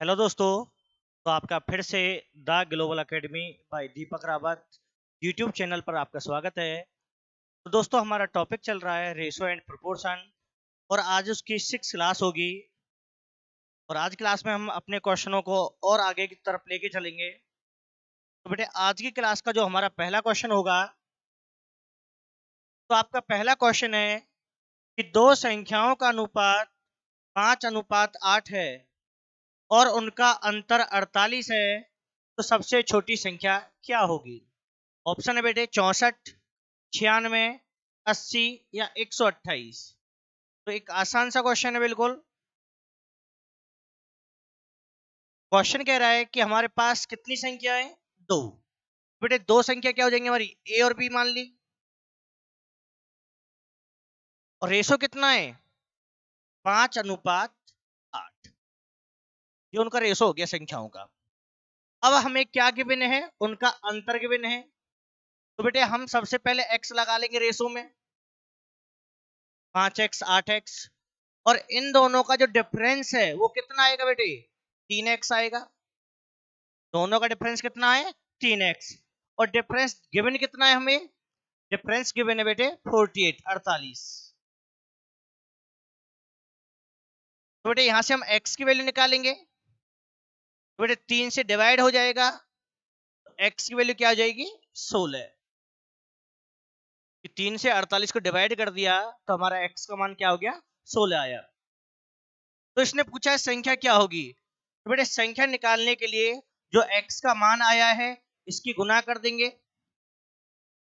Hello दोस्तों। तो आपका फिर से the global academy by Deepak Rawat YouTube channel पर आपका स्वागत है। तो दोस्तों हमारा टॉपिक चल रहा है रेशो एंड प्रोपोर्शन और आज उसकी 6 क्लास होगी। और आज क्लास में हम अपने क्वेश्चनों को और आगे की तरफ लेके चलेंगे। तो बेटे आज की क्लास का जो हमारा पहला क्वेश्चन होगा, तो आपका पहला क्वेश्चन है कि दो संख्याओं का अनुपात 5:8 है और उनका अंतर 48 है, तो सबसे छोटी संख्या क्या होगी? ऑप्शन है बेटे 64, 96, 80 या 128। तो एक आसान सा क्वेश्चन है बिल्कुल। क्वेश्चन कह रहा है कि हमारे पास कितनी संख्या है? दो। बेटे दो संख्या क्या हो जाएंगी हमारी? ए और बी मान ली। और रेशो कितना है? 5:8। ये उनका रेशो हो गया संख्याओं का। अब हमें क्या गिवन है? उनका अंतर गिवन है। तो बेटे हम सबसे पहले x लगा लेंगे रेशो में। 5x 8x। और इन दोनों का जो डिफरेंस है वो कितना आएगा बेटे? 3x आएगा। दोनों का डिफरेंस कितना है? 3x। और डिफरेंस गिवन कितना है हमें? डिफरेंस गिवन है बेटे 48, 48। तो बेटे यहां से हम x की वैल्यू निकालेंगे। तो बेटे 3 से डिवाइड हो जाएगा, तो x की वैल्यू क्या हो जाएगी? 16। 3 से 48 को डिवाइड कर दिया तो हमारा x का मान क्या हो गया? 16 आया। तो इसने पूछा है संख्या क्या होगी। तो बेटे संख्या निकालने के लिए जो x का मान आया है इसकी गुना कर देंगे।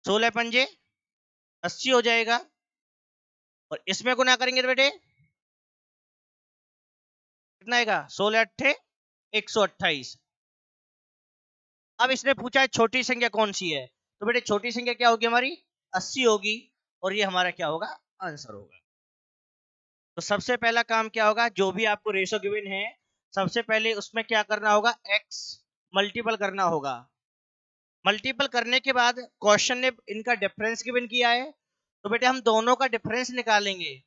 16 पंजे 80 हो जाएगा। और इसमें गुना करेंगे तो बेटे कितना आएगा? 16 अट्ठे 128। अब इसने पूछा है छोटी संख्या कौन सी है। तो बेटे छोटी संख्या क्या होगी हमारी? 80 होगी। और ये हमारा क्या होगा? आंसर होगा। तो सबसे पहला काम क्या होगा? जो भी आपको रेशो गिवन है सबसे पहले उसमें क्या करना होगा? x मल्टीपल करना होगा। मल्टीपल करने के बाद क्वेश्चन ने इनका डिफरेंस गिवन किया है, तो बेटे हम दोनों का डिफरेंस निकालेंगे।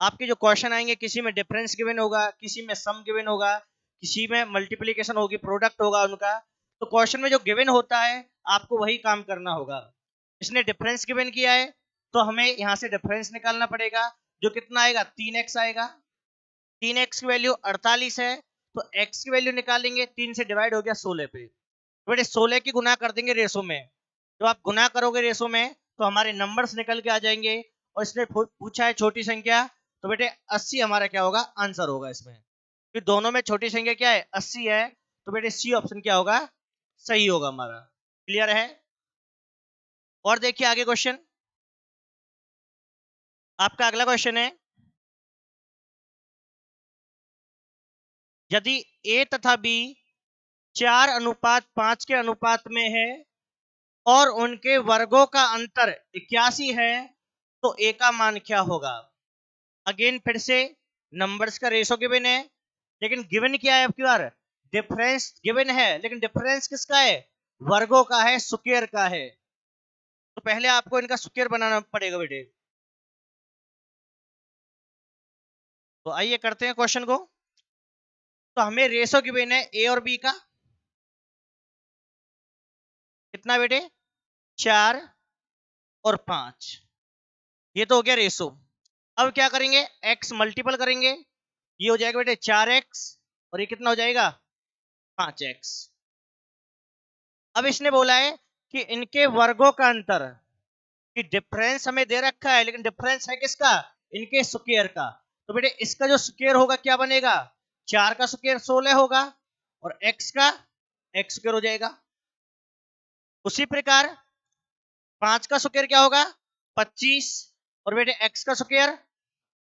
आपके जो क्वेश्चन आएंगे किसी में डिफरेंस गिवन होगा, किसी में सम गिवन होगा, किसी में मल्टीप्लीकेशन होगी, प्रोडक्ट होगा उनका। तो क्वेश्चन में जो गिवन होता है आपको वही काम करना होगा। इसने डिफरेंस गिवन किया है तो हमें यहाँ से डिफरेंस निकालना पड़ेगा। जो कितना आएगा? 3x आएगा। 3x की वैल्यू 48 है, तो x की वैल्यू निकालेंगे। 3 से डिवाइड हो गया 16 पे। बेटे 16 की गुना कर देंगे रेशो में। जब आप गुना करोगे रेशो में तो हमारे नंबर्स निकल के आ जाएंगे। और इसने पूछा है छोटी संख्या, तो बेटे 80 हमारा क्या होगा? आंसर होगा इसमें। फिर दोनों में छोटी संख्या क्या है? 80 है। तो बेटे सी ऑप्शन क्या होगा? सही होगा हमारा। क्लियर है? और देखिए आगे क्वेश्चन। आपका अगला क्वेश्चन है, यदि ए तथा बी 4:5 के अनुपात में है और उनके वर्गों का अंतर 81 है, तो ए का मान क्या होगा? अगेन फिर से नंबर्स का रेशो गिवन है, लेकिन गिवन क्या है? आपकी बार डिफरेंस गिवन है, लेकिन डिफरेंस किसका है? वर्गों का है, स्क्वायर का है। तो पहले आपको इनका स्क्वायर बनाना पड़ेगा बेटे। तो आइए करते हैं क्वेश्चन को। तो हमें रेशो गिवन है ए और बी का। कितना बेटे? 4 और 5। ये तो हो गया रेशो। अब क्या करेंगे? x मल्टीपल करेंगे। ये हो जाएगा बेटे 4x। और ये कितना हो जाएगा? 5x। अब इसने बोला है कि इनके वर्गों का अंतर, कि डिफरेंस हमें दे रखा है लेकिन डिफरेंस है किसका? इनके स्क्वायर का। तो बेटे इसका जो स्क्वायर होगा क्या बनेगा? 4 का स्क्वायर 16 होगा और x का x स्क्वायर हो जाएगा। उसी प्रकार 5 का स्क्वायर क्या होगा? 25। और बेटे x का स्क्वायर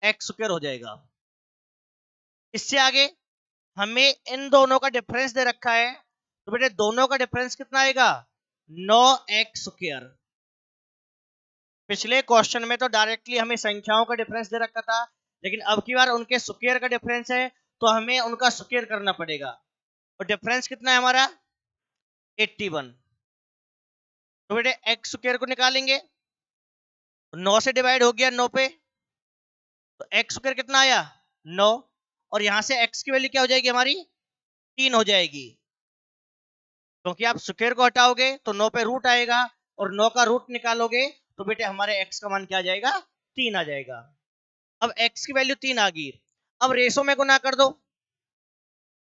x स्क्वायर हो जाएगा। इससे आगे हमें इन दोनों का डिफरेंस दे रखा है, तो बेटे दोनों का डिफरेंस कितना आएगा? 9x square. पिछले क्वेश्चन में तो डायरेक्टली हमें संख्याओं का डिफरेंस दे रखा था, लेकिन अब की बार उनके स्क्वायर का डिफरेंस है तो हमें उनका स्क्वायर करना पड़ेगा। और डिफरेंस कितना है हमारा? 81। तो बेटे x स्क्वायर को निकालेंगे। 9 से डिवाइड हो गया 9 पे, तो x स्क्वायर कितना आया? 9। और यहां से x की वैल्यू क्या हो जाएगी हमारी? 3 हो जाएगी, क्योंकि आप स्क्वायर को हटाओगे तो 9 पे रूट आएगा और 9 का रूट निकालोगे तो बेटे हमारे x का मान क्या आ जाएगा, 3 आ जाएगा। अब x की वैल्यू 3 आ गई। अब रेशो में गुना कर दो,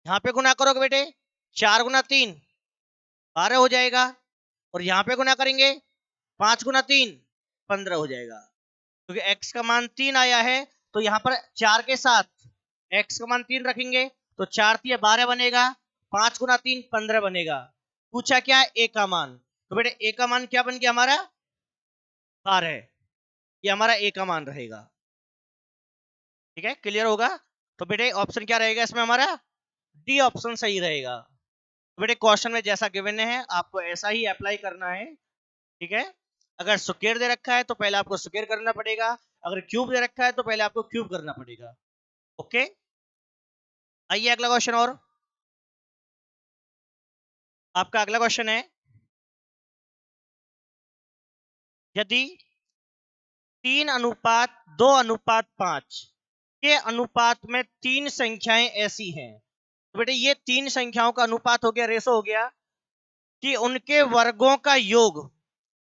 यहां पे गुना करोगे बेटे 4 गुना 3 12 हो जाएगा, और यहां पे गुना करेंगे 5 गुना 3 15 हो जाएगा। क्योंकि x का मान 3 आया है तो यहाँ पर 4 के साथ x का मान 3 रखेंगे तो 4 3 12 बनेगा, 5 गुना 3 15 बनेगा। पूछा क्या है, a का मान, तो बेटे a का मान क्या बन गया हमारा 12, ये हमारा a का मान रहेगा। ठीक है, क्लियर होगा। तो बेटे ऑप्शन क्या रहेगा इसमें हमारा, डी ऑप्शन सही रहेगा। तो बेटे क्वेश्चन में जैसा गिवन है आपको ऐसा ही अप्लाई करना है। ठीक है, अगर स्क्वायर दे रखा है तो पहले आपको स्क्वायर करना पड़ेगा, अगर क्यूब दे रखा है तो पहले आपको क्यूब करना पड़ेगा। ओके, आइए अगला क्वेश्चन। और आपका अगला क्वेश्चन है, यदि 3:2:5 के अनुपात में 3 संख्याएं ऐसी हैं, तो बेटे ये 3 संख्याओं का अनुपात हो गया, रेशो हो गया, कि उनके वर्गों का योग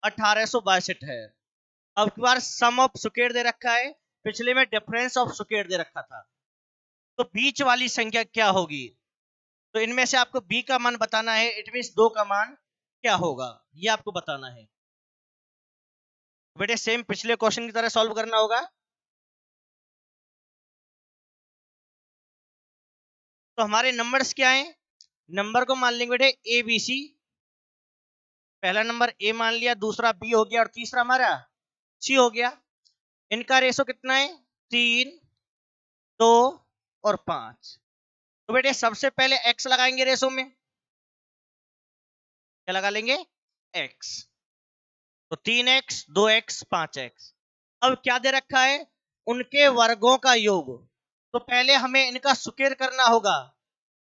1862 है। अब की बार सम ऑफ स्क्वायर दे रखा है, पिछले में डिफरेंस ऑफ स्क्वायर दे रखा था, तो बीच वाली संख्या क्या होगी। तो इनमें से आपको बी का मान बताना है, इट मीन 2 का मान क्या होगा ये आपको बताना है। बेटे सेम पिछले क्वेश्चन की तरह सॉल्व करना होगा। तो हमारे नंबर्स क्या हैं, नंबर को मान लेंगे बेटे ए बी सी, पहला नंबर ए मान लिया, दूसरा बी हो गया और तीसरा हमारा सी हो गया। इनका रेशो कितना है, 3 2 और 5। तो बेटे सबसे पहले x लगाएंगे रेशो में, क्या लगा लेंगे x, तो 3x 2x 5x। अब क्या दे रखा है, उनके वर्गों का योग, तो पहले हमें इनका स्क्वायर करना होगा।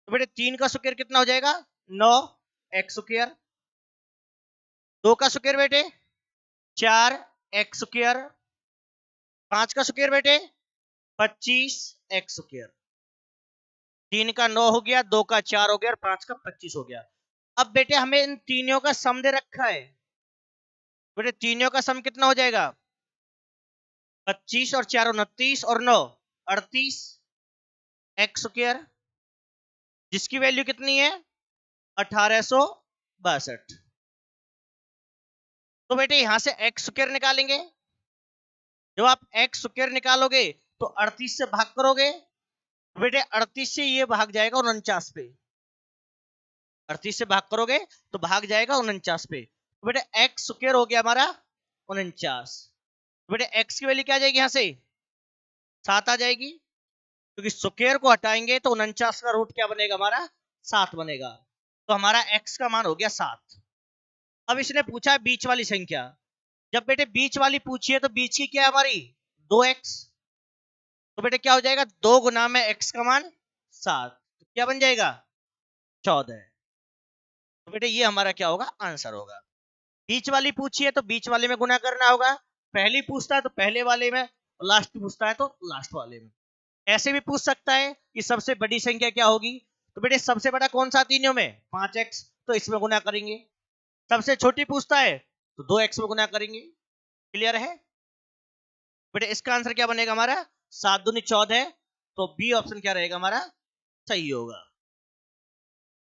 तो बेटे 3 का स्क्वायर कितना हो जाएगा 9x स्क्वायर, 2 का स्क्वायर बेटे 4x स्क्वायर, 5 का स्क्वायर बेटे 25x स्क्वायर। 3 का 9 हो गया, 2 का 4 हो गया और 5 का 25 हो गया। अब बेटे हमें इन तीनों का सम दे रखा है, बेटे तीनों का सम कितना हो जाएगा 25 और 4 29 और 9 38 एक्स स्क्वायर, जिसकी वैल्यू कितनी है 1862। तो बेटे यहां से एक्स स्क्वायर निकालेंगे, जब आप एक्स स्क्वायर निकालोगे तो 38 से भाग करोगे, बेटे 38 से ये भाग जाएगा 49 पे, 38 से भाग करोगे तो भाग जाएगा 49 पे। तो बेटे एक्स स्क्वायर हो गया हमारा 49। बेटे एक्स की वैल्यू क्या आ जाएगी, यहां से 7 आ जाएगी, क्योंकि स्क्वायर को हटाएंगे तो 49 का रूट क्या बनेगा हमारा 7 बनेगा। तो हमारा x का मान हो गया 7। अब इसने पूछा बीच वाली संख्या, जब बेटे बीच वाली पूछी है तो बीच की क्या है हमारी 2x, तो बेटे क्या हो जाएगा 2 गुना में x का मान 7, तो क्या बन जाएगा 14। तो बेटे ये हमारा क्या होगा आंसर होगा। बीच वाली पूछी है तो बीच वाले में गुना करना होगा, पहली पूछता है तो पहले वाले में, लास्ट पूछता है तो लास्ट वाले में। ऐसे भी पूछ सकता है कि सबसे बड़ी संख्या क्या होगी, तो बेटे सबसे बड़ा कौन सा तीनों में 5x, तो इसमें गुना करेंगे। सबसे छोटी पूछता है तो 2x में गुना करेंगे। क्लियर है बेटे, इसका आंसर क्या बनेगा हमारा 7 दूनी 14, तो बी ऑप्शन क्या रहेगा हमारा सही होगा।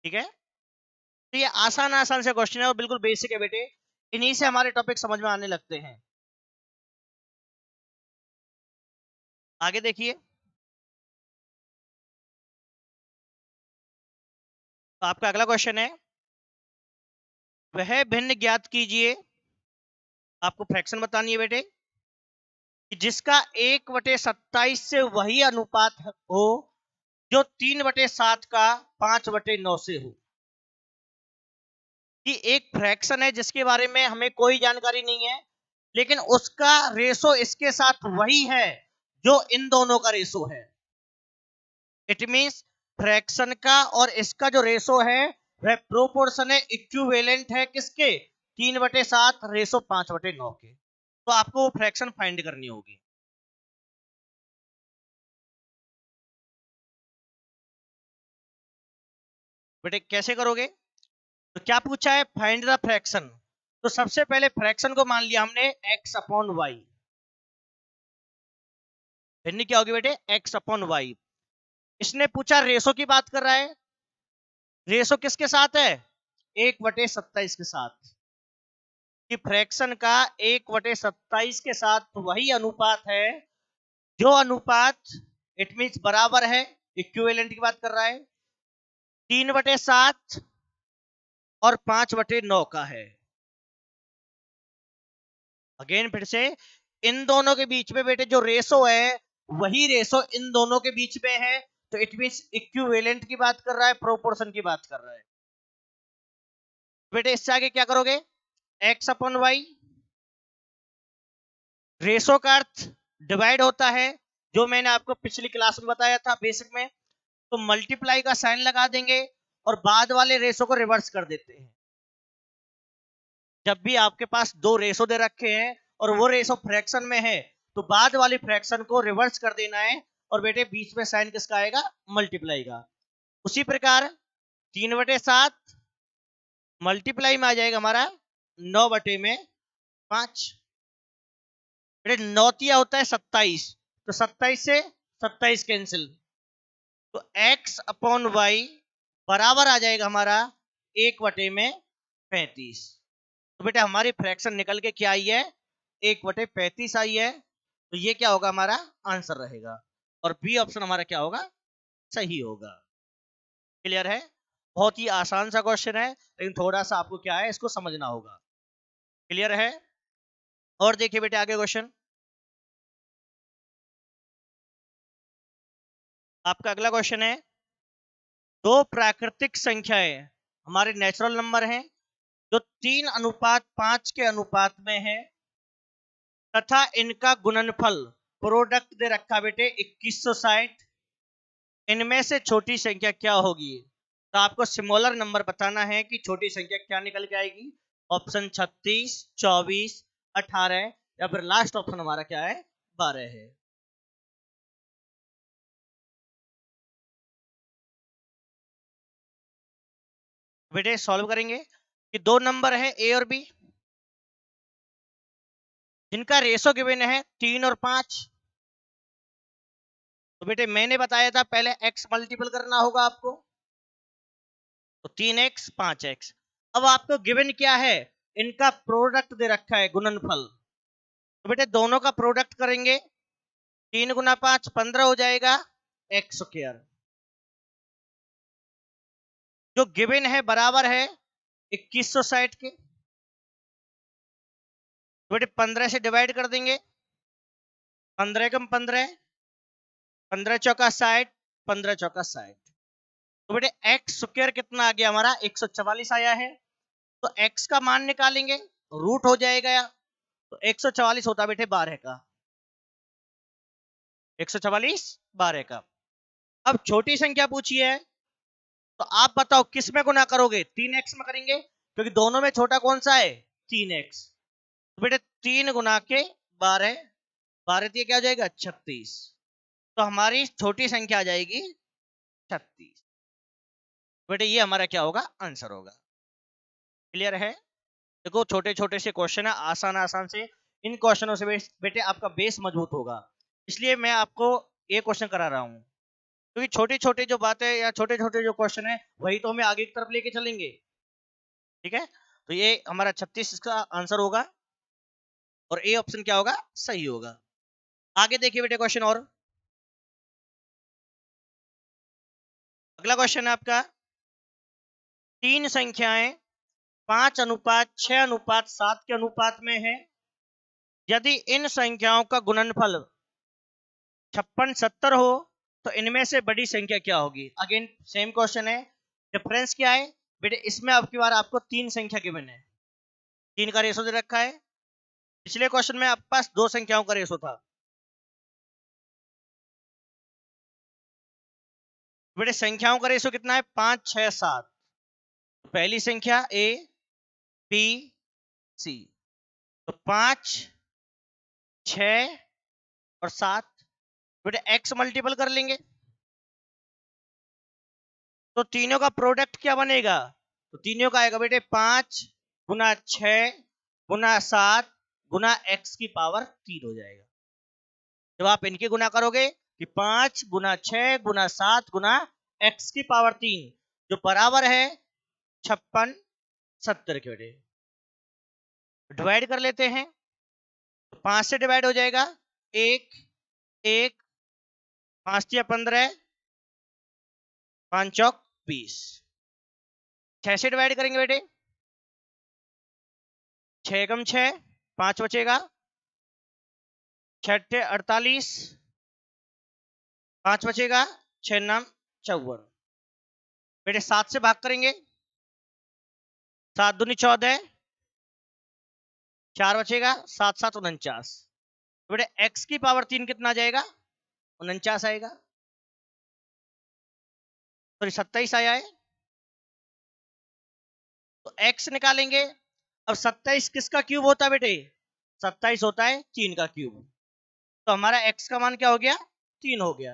ठीक है, तो ये आसान आसान से क्वेश्चन है और बिल्कुल बेसिक है बेटे, इन्हीं से हमारे टॉपिक समझ में आने लगते हैं। आगे देखिए, तो आपका अगला क्वेश्चन है, वह भिन्न ज्ञात कीजिए, आपको फ्रैक्शन बतानी है बेटे, जिसका 1/27 से वही अनुपात हो जो 3/7 का 5/9 से हो। कि एक फ्रैक्शन है जिसके बारे में हमें कोई जानकारी नहीं है, लेकिन उसका रेशो इसके साथ वही है जो इन दोनों का रेशो है। इट मींस फ्रैक्शन का और इसका जो रेशो है वह प्रोपोर्शन है, इक्विवेलेंट है किसके 3/7 रेशो 5/9 के। तो आपको वो फ्रैक्शन फाइंड करनी होगी। बेटे कैसे करोगे? तो क्या पूछा है, फाइंड द फ्रैक्शन। तो सबसे पहले फ्रैक्शन को मान लिया हमने x अपॉन वाई, फिर क्या होगी बेटे, x अपॉन वाई। इसने पूछा रेशो की बात कर रहा है, रेशो किसके साथ है, 1/27 के साथ। कि फ्रैक्शन का 1/27 के साथ वही अनुपात है जो अनुपात इट मींस बराबर है, इक्विवेलेंट की बात कर रहा है, 3/7 और 5/9 का है। अगेन फिर से, इन दोनों के बीच में बेटे जो रेशो है वही रेशो इन दोनों के बीच में है, तो इट मींस इक्विवेलेंट की बात कर रहा है, प्रोपोर्शन की बात कर रहा है। बेटे इससे आगे क्या करोगे, x अपॉन वाई, रेशो का अर्थ डिवाइड होता है, जो मैंने आपको पिछली क्लास में बताया था बेसिक में। तो मल्टीप्लाई का साइन लगा देंगे और बाद वाले रेशो को रिवर्स कर देते हैं। जब भी आपके पास दो रेशो दे रखे हैं और वो रेशो फ्रैक्शन में है, तो बाद वाली फ्रैक्शन को रिवर्स कर देना है, और बेटे बीच में साइन किसका आएगा, मल्टीप्लाई का। उसी प्रकार 3/7 मल्टीप्लाई में आ जाएगा हमारा 9/5। बेटे 9 होता है 27, तो 27 से 27 कैंसिल, तो x अपॉन वाई बराबर आ जाएगा हमारा 1/35। तो बेटा हमारी फ्रैक्शन निकल के क्या आई है, 1/35 आई है। तो ये क्या होगा, हमारा आंसर रहेगा, और बी ऑप्शन हमारा क्या होगा, सही होगा। क्लियर है? बहुत ही आसान सा क्वेश्चन है, लेकिन थोड़ा सा आपको क्या है, इसको समझना होगा। क्लियर है? और देखिए बेटे आगे क्वेश्चन, आपका अगला क्वेश्चन है, दो प्राकृतिक संख्याएं हमारे नेचुरल नंबर हैं जो 3:5 के अनुपात में है, तथा इनका गुणनफल प्रोडक्ट दे रखा बेटे 2160। इनमें से छोटी संख्या क्या होगी? तो आपको सिमोलर नंबर बताना है कि छोटी संख्या क्या निकल के आएगी। ऑप्शन 36, 24, 18 या फिर लास्ट ऑप्शन हमारा क्या है, 12 है। बेटे सॉल्व करेंगे कि दो नंबर है ए और बी, जिनका रेशो गिवन है 3 और 5। तो बेटे मैंने बताया था पहले x मल्टीपल करना होगा आपको, तो 3x 5x। अब आपको गिवन क्या है, इनका प्रोडक्ट दे रखा है, गुणनफल। तो बेटे दोनों का प्रोडक्ट करेंगे, 3 गुना 5 15 हो जाएगा x स्क्वायर। जो गिवन है बराबर है 2160 के, तो बेटे 15 से डिवाइड कर देंगे, 15 कम 15, 15 चौका 60, 15 चौका 60। तो बेटे एक्स स्क्वायर कितना आ गया हमारा, 144 आया है। तो x का मान निकालेंगे, रूट हो जाएगा, तो 144 होता बेटे 12 का, 144 12 का। अब छोटी संख्या पूछी है, तो आप बताओ किस में गुना करोगे, 3x में करेंगे, क्योंकि दोनों में छोटा कौन सा है, 3x। तो बेटे 3 गुना के 12, 12 क्या हो जाएगा 36। तो हमारी छोटी संख्या आ जाएगी 36। बेटे ये हमारा क्या होगा, आंसर होगा। क्लियर है? देखो छोटे छोटे से क्वेश्चन है, आसान आसान से, इन क्वेश्चनों से बेटे आपका बेस मजबूत होगा, इसलिए मैं आपको ये क्वेश्चन करा रहा हूँ, क्योंकि छोटी छोटी जो बातें या छोटे छोटे जो क्वेश्चन है वही तो हमें आगे की तरफ लेके चलेंगे। ठीक है, तो ये हमारा 36 इसका आंसर होगा, और ए ऑप्शन क्या होगा, सही होगा। आगे देखिए बेटे क्वेश्चन, और अगला क्वेश्चन है आपका, तीन संख्याएं 5:6:7 के अनुपात में है, यदि इन संख्याओं का गुणनफल 56-70 हो, तो इनमें से बड़ी संख्या क्या होगी। अगेन सेम क्वेश्चन है, डिफरेंस क्या है बेटे, इसमें आपकी बार आपको तीन संख्या गिवन है, तीन का रेशो दे रखा है। पिछले क्वेश्चन में आपके पास दो संख्याओं का रेशो था। बेटे संख्याओं का रेशो कितना है, 5 6 7। पहली संख्या ए बी सी, तो 5 6 और 7। बेटे x मल्टीपल कर लेंगे, तो तीनों का प्रोडक्ट क्या बनेगा? तो तीनों का आएगा बेटे 5 गुना 6 गुना 7 गुना x की पावर 3 हो जाएगा। जब आप इनके गुना करोगे कि 5 गुना 6 गुना 7 गुना x की पावर 3 जो बराबर है 56 70 के बेटे। डिवाइड कर लेते हैं तो 5 से डिवाइड हो जाएगा 1 1 5 या 15 5 चौक 20। 6 से डिवाइड करेंगे बेटे 6 कम 6 5 बचेगा 6 48 5 बचेगा 6 नाम 54। बेटे 7 से भाग करेंगे 7 दूनी 14 4 बचेगा 7 7 49। तो बेटे x की पावर 3 कितना आ जाएगा? 49 आएगा। सॉरी 27 आया है। तो x निकालेंगे। अब 27 किसका क्यूब होता है बेटे? 27 होता है 3 का क्यूब। तो हमारा x का मान क्या हो गया? 3 हो गया।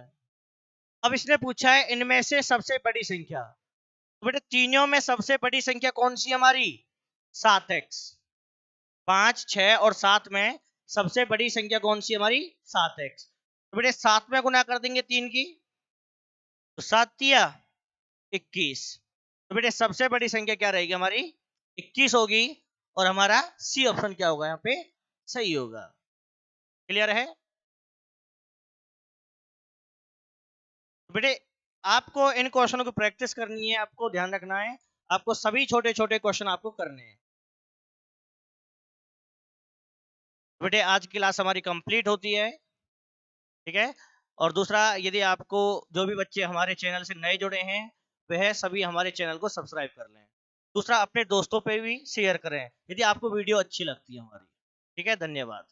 अब इसने पूछा है इनमें से सबसे बड़ी संख्या। तो बेटे तीनों में सबसे बड़ी संख्या कौन सी हमारी? 7x। 5 6 और 7 में सबसे बड़ी संख्या कौन सी हमारी? 7x। तो बेटे 7 में गुना कर देंगे 3 की तो 7 तिया 21। तो बेटे सबसे बड़ी संख्या क्या रहेगी हमारी? 21 होगी और हमारा सी ऑप्शन क्या होगा यहाँ पे? सही होगा। क्लियर है? बेटे आपको इन क्वेश्चनों की प्रैक्टिस करनी है, आपको ध्यान रखना है, आपको सभी छोटे छोटे क्वेश्चन आपको करने हैं। बेटे आज की क्लास हमारी कंप्लीट होती है, ठीक है। और दूसरा, यदि आपको जो भी बच्चे हमारे चैनल से नए जुड़े हैं वह सभी हमारे चैनल को सब्सक्राइब कर लें। दूसरा, अपने दोस्तों पे भी शेयर करें यदि आपको वीडियो अच्छी लगती है हमारी। ठीक है, धन्यवाद।